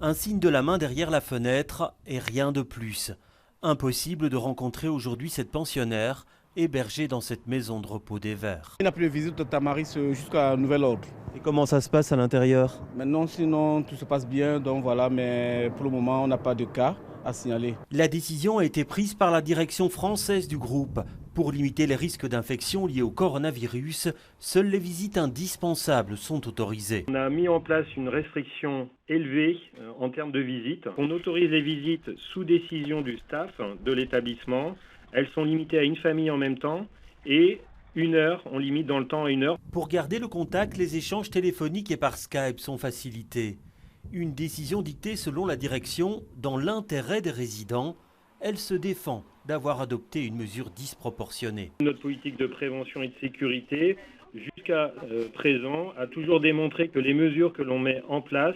Un signe de la main derrière la fenêtre et rien de plus. Impossible de rencontrer aujourd'hui cette pensionnaire hébergée dans cette maison de repos des Verts. Il n'a plus de visite de Tamaris jusqu'à nouvel ordre. Et comment ça se passe à l'intérieur? Maintenant, sinon, tout se passe bien, donc voilà, mais pour le moment, on n'a pas de cas à signaler. La décision a été prise par la direction française du groupe. Pour limiter les risques d'infection liés au coronavirus, seules les visites indispensables sont autorisées. On a mis en place une restriction élevée en termes de visites. On autorise les visites sous décision du staff de l'établissement. Elles sont limitées à une famille en même temps et 1 heure, on limite dans le temps à 1 heure. Pour garder le contact, les échanges téléphoniques et par Skype sont facilités. Une décision dictée selon la direction dans l'intérêt des résidents. Elle se défend d'avoir adopté une mesure disproportionnée. Notre politique de prévention et de sécurité, jusqu'à présent, a toujours démontré que les mesures que l'on met en place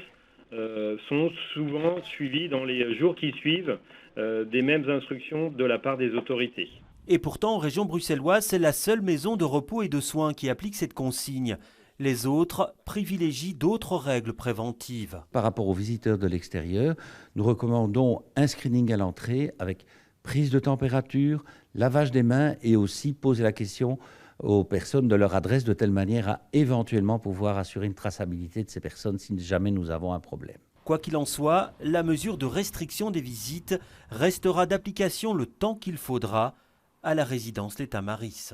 sont souvent suivies dans les jours qui suivent des mêmes instructions de la part des autorités. Et pourtant, en région bruxelloise, c'est la seule maison de repos et de soins qui applique cette consigne. Les autres privilégient d'autres règles préventives. Par rapport aux visiteurs de l'extérieur, nous recommandons un screening à l'entrée avec prise de température, lavage des mains et aussi poser la question aux personnes de leur adresse de telle manière à éventuellement pouvoir assurer une traçabilité de ces personnes si jamais nous avons un problème. Quoi qu'il en soit, la mesure de restriction des visites restera d'application le temps qu'il faudra à la résidence Les Tamaris.